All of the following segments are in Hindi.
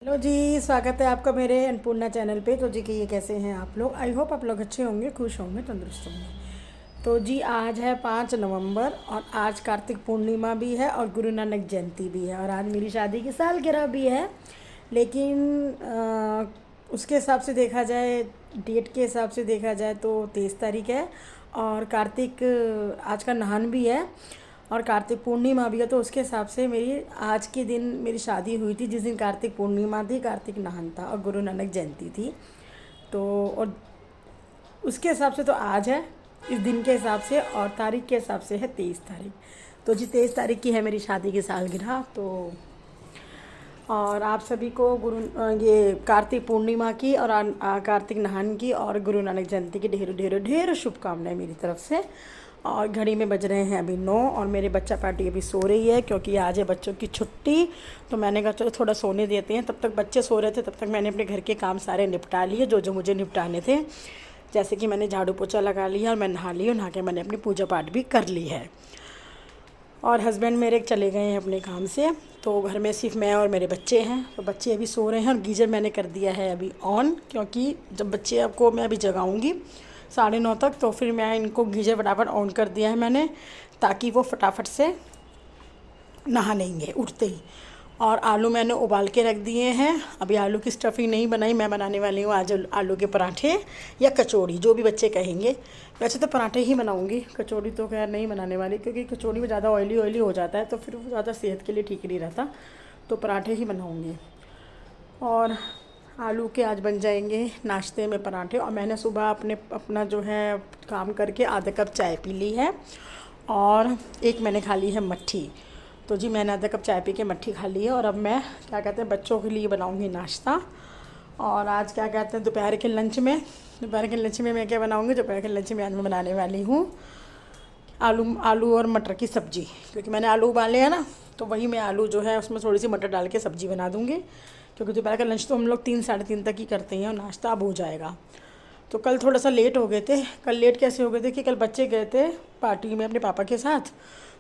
हेलो जी, स्वागत है आपका मेरे अन्नपूर्णा चैनल पे। तो जी कि ये कैसे हैं आप लोग। आई होप आप लोग अच्छे होंगे, खुश होंगे, तंदुरुस्त होंगे। तो जी आज है 5 नवंबर और आज कार्तिक पूर्णिमा भी है और गुरु नानक जयंती भी है और आज मेरी शादी की सालगिरह भी है। लेकिन उसके हिसाब से देखा जाए, डेट के हिसाब से देखा जाए तो 23 तारीख है और कार्तिक आज का नहान भी है और कार्तिक पूर्णिमा भी है। तो उसके हिसाब से मेरी आज के दिन मेरी शादी हुई थी, जिस दिन कार्तिक पूर्णिमा थी, कार्तिक नहान था और गुरु नानक जयंती थी। तो और उसके हिसाब से तो आज है, इस दिन के हिसाब से, और तारीख के हिसाब से है 23 तारीख। तो जी 23 तारीख की है मेरी शादी की सालगिरह। तो और आप सभी को ये कार्तिक पूर्णिमा की और कार्तिक नहान की और गुरु नानक जयंती की ढेरों ढेरों ढेरों शुभकामनाएं मेरी तरफ से। और घड़ी में बज रहे हैं अभी 9 और मेरे बच्चा पार्टी अभी सो रही है क्योंकि आज है बच्चों की छुट्टी। तो मैंने कहा चलो थोड़ा सोने देते हैं। तब तक बच्चे सो रहे थे, तब तक मैंने अपने घर के काम सारे निपटा लिए जो जो मुझे निपटाने थे। जैसे कि मैंने झाड़ू पोछा लगा लिया और मैं नहा ली और नहा के मैंने अपनी पूजा पाठ भी कर ली है। और हस्बैंड मेरे चले गए हैं अपने काम से, तो घर में सिर्फ मैं और मेरे बच्चे हैं। तो बच्चे अभी सो रहे हैं और गीज़र मैंने कर दिया है अभी ऑन, क्योंकि जब बच्चे आपको मैं अभी जगाऊंगी 9:30 तक, तो फिर मैं इनको गीज़र फटाफट ऑन कर दिया है मैंने, ताकि वो फटाफट से नहा लेंगे उठते ही। और आलू मैंने उबाल के रख दिए हैं। अभी आलू की स्टफिंग नहीं बनाई, मैं बनाने वाली हूँ आज आलू के पराठे या कचौड़ी, जो भी बच्चे कहेंगे। वैसे तो पराठे ही बनाऊँगी, कचौड़ी तो खैर नहीं बनाने वाली, क्योंकि कचौड़ी में ज़्यादा ऑयली ऑयली हो जाता है तो फिर वो ज़्यादा सेहत के लिए ठीक नहीं रहता। तो पराठे ही बनाऊँगी। और आलू के आज बन जाएंगे नाश्ते में पराठे। और मैंने सुबह अपना जो है काम करके आधा कप चाय पी ली है और एक मैंने खा ली है मट्ठी। तो जी मैंने आधा कप चाय पी के मट्ठी खा ली है और अब मैं क्या कहते हैं बच्चों के लिए बनाऊंगी नाश्ता। और आज क्या कहते हैं दोपहर के लंच में मैं क्या बनाऊंगी, दोपहर के लंच में आज मैं बनाने वाली हूँ आलू और मटर की सब्ज़ी। क्योंकि मैंने आलू उबाले हैं ना, तो वही मैं आलू जो है उसमें थोड़ी सी मटर डाल के सब्ज़ी बना दूँगी। क्योंकि दोपहर का लंच तो हम लोग 3 साढ़े 3 तक ही करते हैं और नाश्ता अब हो जाएगा। तो कल थोड़ा सा लेट हो गए थे। कल लेट कैसे हो गए थे कि कल बच्चे गए थे पार्टी में अपने पापा के साथ,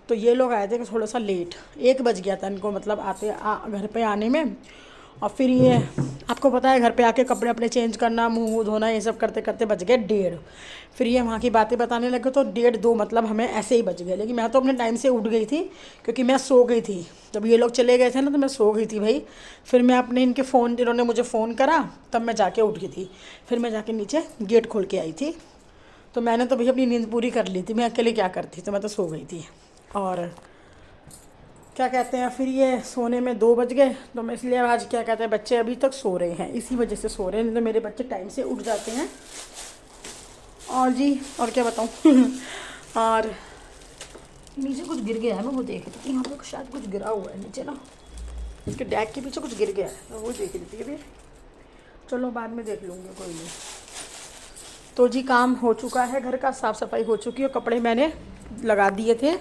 तो ये लोग आए थे कि थोड़ा सा लेट, 1 बज गया था इनको, मतलब घर पे आने में। और फिर ये आपको पता है घर पे आके कपड़े अपने चेंज करना, मुंह धोना, ये सब करते करते बज गए 1:30। फिर ये वहाँ की बातें बताने लगे तो 1:30-2 मतलब हमें ऐसे ही बज गए। लेकिन मैं तो अपने टाइम से उठ गई थी, क्योंकि मैं सो गई थी जब ये लोग चले गए थे ना, तो मैं सो गई थी भाई। फिर मैं अपने इनके फ़ोन, इन्होंने मुझे फ़ोन करा तब मैं जाके उठ गई थी। फिर मैं जाके नीचे गेट खोल के आई थी। तो मैंने तो भाई अपनी नींद पूरी कर ली थी, मैं अकेले क्या करती, तो मैं तो सो गई थी। और क्या कहते हैं फिर ये सोने में 2 बज गए। तो मैं इसलिए आज क्या कहते हैं बच्चे अभी तक सो रहे हैं, इसी वजह से सो रहे हैं, नहीं तो मेरे बच्चे टाइम से उठ जाते हैं। और जी और क्या बताऊँ और नीचे कुछ गिर गया है, मैं वो देख रही थी, यहाँ पर शायद कुछ गिरा हुआ है नीचे ना, इसके डैग के पीछे कुछ गिर गया है, मैं वो देख रही थी अभी। चलो बाद में देख लूँगी, कोई नहीं। तो जी काम हो चुका है, घर का साफ़ सफाई हो चुकी है। कपड़े मैंने लगा दिए थे,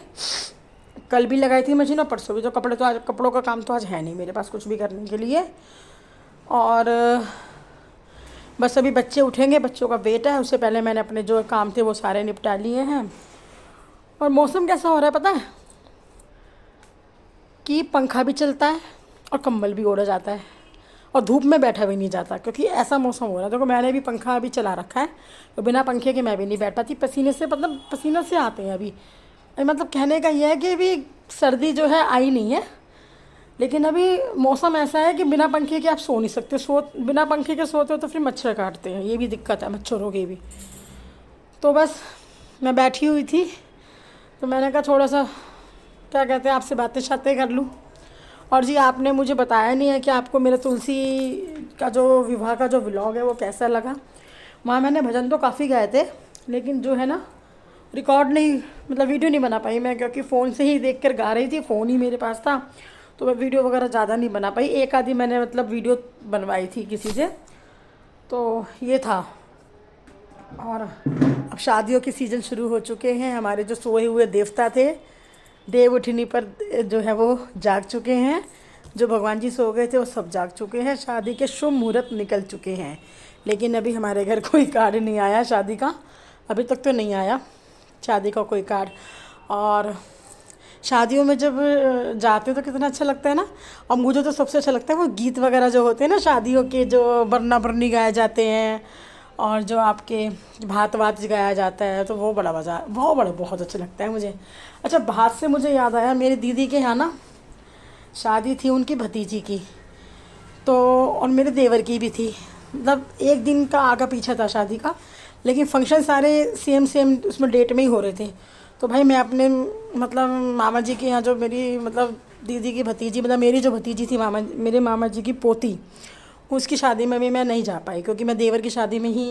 कल भी लगाई थी मशीन और परसों भी। तो कपड़ों का काम तो आज है नहीं मेरे पास कुछ भी करने के लिए। और बस अभी बच्चे उठेंगे, बच्चों का वेट है। उससे पहले मैंने अपने जो काम थे वो सारे निपटा लिए हैं। और मौसम कैसा हो रहा है पता है, कि पंखा भी चलता है और कंबल भी ओढ़ा जाता है और धूप में बैठा भी नहीं जाता, क्योंकि ऐसा मौसम हो रहा है। देखो मैंने भी पंखा अभी चला रखा है, तो बिना पंखे के मैं भी नहीं बैठ पाती, पसीने से, मतलब पसीने से आते हैं अभी। मतलब कहने का ये है कि अभी सर्दी जो है आई नहीं है, लेकिन अभी मौसम ऐसा है कि बिना पंखे के आप सो नहीं सकते। बिना पंखे के सोते हो तो फिर मच्छर काटते हैं, ये भी दिक्कत है मच्छरों की भी। तो बस मैं बैठी हुई थी, तो मैंने कहा थोड़ा सा क्या कहते हैं आपसे बातें शातें कर लूँ। और जी आपने मुझे बताया नहीं है कि आपको मेरे तुलसी का जो विवाह का जो व्लॉग है वो कैसा लगा। वहाँ मैंने भजन तो काफ़ी गाए थे, लेकिन जो है ना रिकॉर्ड नहीं, मतलब वीडियो नहीं बना पाई मैं, क्योंकि फ़ोन से ही देख कर गा रही थी, फ़ोन ही मेरे पास था। तो मैं वीडियो वगैरह ज़्यादा नहीं बना पाई, एक आधी मैंने मतलब वीडियो बनवाई थी किसी से, तो ये था। और अब शादियों के सीज़न शुरू हो चुके हैं, हमारे जो सोए हुए देवता थे देव उठनी पर जो है वो जाग चुके हैं। जो भगवान जी सो गए थे वो सब जाग चुके हैं, शादी के शुभ मुहूर्त निकल चुके हैं। लेकिन अभी हमारे घर कोई कार्ड नहीं आया शादी का, अभी तक तो नहीं आया शादी का कोई कार्ड। और शादियों में जब जाते हो तो कितना अच्छा लगता है ना। और मुझे तो सबसे अच्छा लगता है वो गीत वगैरह जो होते हैं ना शादियों के, जो बरना बरनी गाए जाते हैं और जो आपके भात वात गाया जाता है, तो वो बड़ा मज़ा, बहुत अच्छा लगता है मुझे। अच्छा, भात से मुझे याद आया, मेरी दीदी के यहाँ ना शादी थी उनकी भतीजी की, तो और मेरे देवर की भी थी। मतलब एक दिन का आगा पीछा था शादी का, लेकिन फंक्शन सारे सेम सेम उसमें डेट में ही हो रहे थे। तो भाई मैं अपने मतलब मामा जी के यहाँ, जो मेरी मतलब दीदी की भतीजी, मतलब मेरी जो भतीजी थी, मेरे मामा जी की पोती, उसकी शादी में भी मैं नहीं जा पाई, क्योंकि मैं देवर की शादी में ही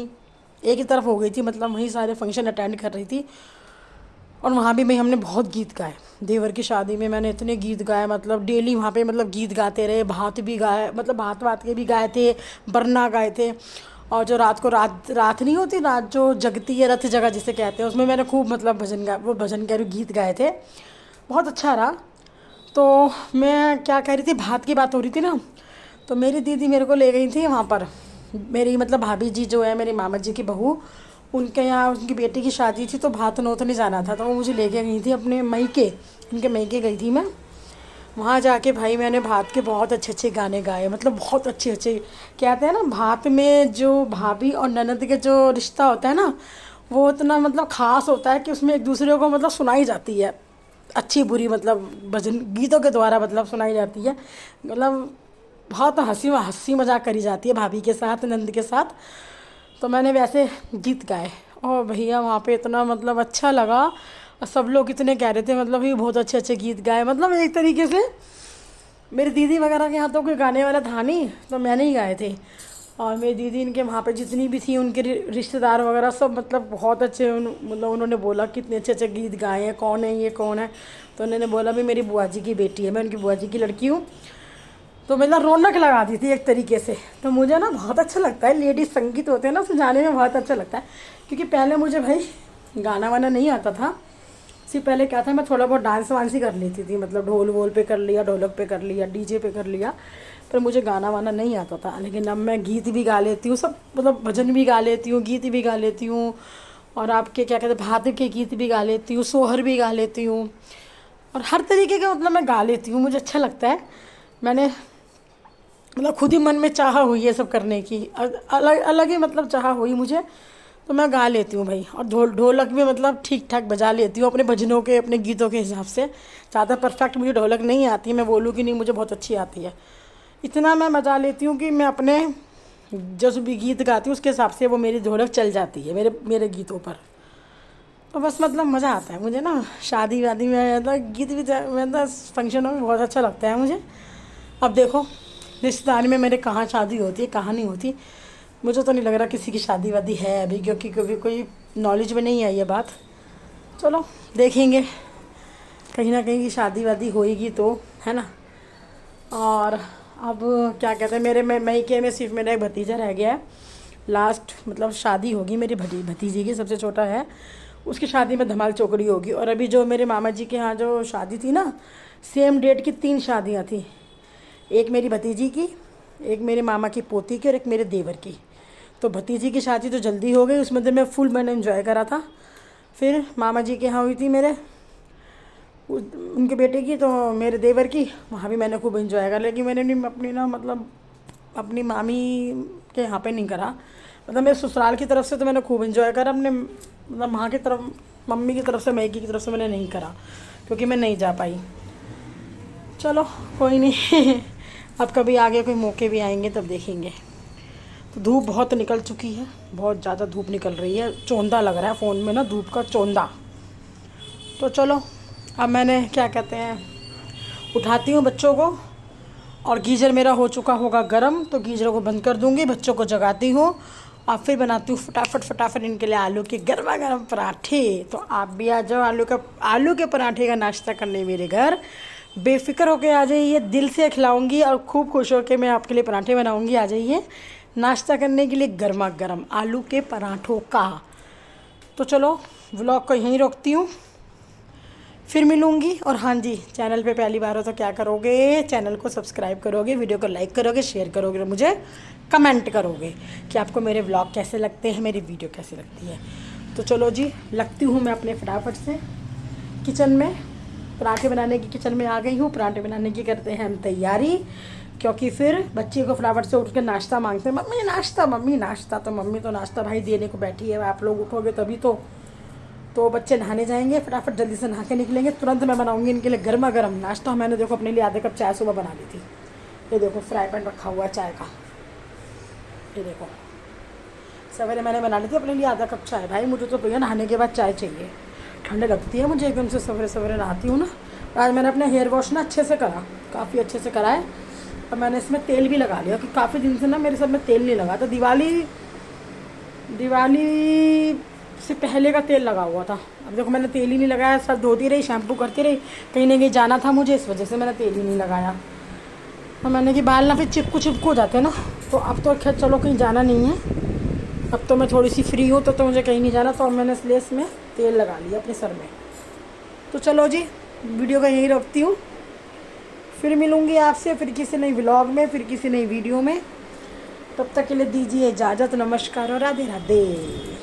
एक ही तरफ हो गई थी, मतलब वहीं सारे फंक्शन अटेंड कर रही थी। और वहाँ भी मैं हमने बहुत गीत गाए। देवर की शादी में मैंने इतने गीत गाए, मतलब डेली वहाँ पे मतलब गीत गाते रहे, भात भी गाए, मतलब भात वात के भी गाए थे, बरना गाए थे। और जो रात को रात रात नहीं होती, रात जो जगती है, रथ जगह जिसे कहते हैं, उसमें मैंने खूब मतलब भजन कह रही गीत गाए थे। बहुत अच्छा रहा। तो मैं क्या कह रही थी, भात की बात हो रही थी ना, तो मेरी दीदी मेरे को ले गई थी वहाँ पर। मेरी मतलब भाभी जी जो है, मेरे मामा जी की बहू, उनके यहाँ उनकी बेटी की शादी थी, तो भात नौतने जाना था, तो वो मुझे लेके गई थी अपने मैके, उनके मैके गई थी मैं। वहाँ जाके भाई मैंने भात के बहुत अच्छे अच्छे गाने गाए, मतलब बहुत अच्छे अच्छे। कहते हैं ना, भात में जो भाभी और ननद के जो रिश्ता होता है ना, वो इतना मतलब ख़ास होता है कि उसमें एक दूसरे को मतलब सुनाई जाती है अच्छी बुरी, मतलब भजन गीतों के द्वारा मतलब सुनाई जाती है। मतलब बहुत हंसी मजाक करी जाती है भाभी के साथ, नंद के साथ। तो मैंने वैसे गीत गाए, और भैया वहाँ पे इतना मतलब अच्छा लगा, और सब लोग इतने कह रहे थे मतलब ये बहुत अच्छे अच्छे गीत गाए। मतलब एक तरीके से मेरी दीदी वगैरह के यहाँ तो कोई गाने वाला था नहीं, तो मैंने ही गाए थे। और मेरी दीदी इनके वहाँ पे जितनी भी थी, उनके रिश्तेदार वगैरह सब मतलब बहुत अच्छे, मतलब उन्होंने बोला कितने अच्छे अच्छे गीत गाए हैं, कौन है ये, कौन है। तो उन्होंने बोला भी मेरी बुआ जी की बेटी है, मैं उनकी बुआ जी की लड़की हूँ। तो मतलब रौनक लगा दी थी एक तरीके से। तो मुझे ना बहुत अच्छा लगता है, लेडीज संगीत होते हैं ना, उसमें जाने में बहुत अच्छा लगता है। क्योंकि पहले मुझे भाई गाना वाना नहीं आता था। इससे पहले क्या था, मैं थोड़ा बहुत डांस वांस ही कर लेती थी, मतलब ढोल वोल पे कर लिया, ढोलक पे कर लिया, डीजे पे कर लिया, पर मुझे गाना वाना नहीं आता था। लेकिन अब मैं गीत भी गा लेती हूँ, सब मतलब भजन भी गा लेती हूँ, गीत भी गा लेती हूँ, और आपके क्या कहते हैं भात के गीत भी गा लेती हूँ, सोहर भी गा लेती हूँ, और हर तरीके का मतलब मैं गा लेती हूँ, मुझे अच्छा लगता है। मैंने मतलब खुद ही मन में चाह हुई ये सब करने की, अलग अलग ही मतलब चाह हुई मुझे, तो मैं गा लेती हूँ भाई। और ढोलक भी मतलब ठीक ठाक बजा लेती हूँ अपने भजनों के, अपने गीतों के हिसाब से। ज़्यादा परफेक्ट मुझे ढोलक नहीं आती, मैं बोलूँ कि नहीं मुझे बहुत अच्छी आती है, इतना मैं बजा लेती हूँ कि मैं अपने जो भी गीत गाती हूँ उसके हिसाब से वो मेरी ढोलक चल जाती है मेरे मेरे गीतों पर। तो बस मतलब मज़ा आता है मुझे ना शादी वादी में, मतलब गीत भी मतलब फंक्शनों में बहुत अच्छा लगता है मुझे। अब देखो रिश्तेदारी में मेरे कहाँ शादी होती है, कहाँ नहीं होती, मुझे तो नहीं लग रहा किसी की शादी वादी है अभी, क्योंकि कभी कोई नॉलेज में नहीं आई है बात। चलो देखेंगे, कहीं ना कहीं की शादी वादी होएगी तो, है ना। और अब क्या कहते हैं, मेरे मैके में सिर्फ मेरा एक भतीजा रह गया है। लास्ट मतलब शादी होगी मेरी भतीजी की, सबसे छोटा है, उसकी शादी में धमाल चौकड़ी होगी। और अभी जो मेरे मामा जी के यहाँ जो शादी थी ना, सेम डेट की 3 शादियाँ थी, एक मेरी भतीजी की, एक मेरे मामा की पोती की, और एक मेरे देवर की। तो भतीजी की शादी तो जल्दी हो गई, उसमें तो मैं फुल मैंने एंजॉय करा था। फिर मामा जी के यहाँ हुई थी मेरे उनके बेटे की, तो मेरे देवर की, वहाँ भी मैंने खूब एंजॉय करा। लेकिन मैंने नहीं अपनी ना मतलब अपनी मामी के यहाँ पे नहीं करा, मतलब मेरे ससुराल की तरफ से तो मैंने खूब एंजॉय करा, अपने मतलब वहाँ की तरफ मम्मी की तरफ से, मैगी की तरफ से मैंने नहीं करा, क्योंकि मैं नहीं जा पाई। चलो कोई नहीं अब कभी आगे कोई मौके भी आएंगे तब देखेंगे। तो धूप बहुत निकल चुकी है, बहुत ज़्यादा धूप निकल रही है, चौंधा लग रहा है फ़ोन में ना, धूप का चौंधा। तो चलो अब मैंने क्या कहते हैं, उठाती हूँ बच्चों को, और गीज़र मेरा हो चुका होगा गर्म, तो गीज़र को बंद कर दूँगी, बच्चों को जगाती हूँ, और फिर बनाती हूँ फटाफट इनके लिए आलू के गर्मा गर्म पराठे। तो आप भी आ जाओ आलू के पराठे का नाश्ता करने मेरे घर, बेफिक्र होके आ जाइए, दिल से खिलाऊंगी और खूब खुश होकर मैं आपके लिए पराठे बनाऊंगी। आ जाइए नाश्ता करने के लिए गर्मा गर्म आलू के पराठों का। तो चलो व्लॉग को यहीं रोकती हूँ, फिर मिलूँगी। और हाँ जी, चैनल पे पहली बार हो तो क्या करोगे, चैनल को सब्सक्राइब करोगे, वीडियो को लाइक करोगे, शेयर करोगे, मुझे कमेंट करोगे कि आपको मेरे व्लॉग कैसे लगते हैं, मेरी वीडियो कैसी लगती है। तो चलो जी, लगती हूँ मैं अपने फटाफट से किचन में, पराठे बनाने की किचन में आ गई हूँ। पराठे बनाने की करते हैं हम तैयारी, क्योंकि फिर बच्चे को फटाफट से उठ के नाश्ता मांगते हैं, मम्मी नाश्ता, मम्मी नाश्ता। तो मम्मी तो नाश्ता भाई देने को बैठी है, आप लोग उठोगे तभी तो बच्चे नहाने जाएंगे, फटाफट जल्दी से नहा के निकलेंगे। तुरंत मैं बनाऊंगी इनके लिए गर्मा गर्म नाश्ता। मैंने देखो अपने लिए आधे कप चाय सुबह बना ली थी। ये देखो फ्राई पैन रखा हुआ है चाय का, ये देखो सवेरे मैंने बना ली थी अपने लिए आधा कप चाय। भाई मुझे तो भैया नहाने के बाद चाय चाहिए, ठंड लगती है मुझे एकदम से सवेरे सवेरे नहाती हूँ ना। आज मैंने अपना हेयर वॉश ना अच्छे से करा, काफ़ी अच्छे से करा है। और मैंने इसमें तेल भी लगा लिया, क्योंकि काफ़ी दिन से ना मेरे सब में तेल नहीं लगा था। दिवाली से पहले का तेल लगा हुआ था। अब देखो मैंने तेल ही नहीं लगाया, सर धोती रही, शैम्पू करती रही, कहीं ना कहीं जाना था मुझे, इस वजह से मैंने तेल ही नहीं लगाया। और मैंने कि बाल ना फिर चिपकू हो जाते हैं ना। तो अब तो खैर चलो कहीं जाना नहीं है, अब तो मैं थोड़ी सी फ्री हूँ, तो मुझे कहीं नहीं जाना, तो अब मैंने इसलिए इसमें तेल लगा लिया अपने सर में। तो चलो जी, वीडियो का यही रखती हूँ, फिर मिलूँगी आपसे फिर किसी नई व्लॉग में, फिर किसी नई वीडियो में। तब तक के लिए दीजिए इजाज़त, नमस्कार और राधे राधे।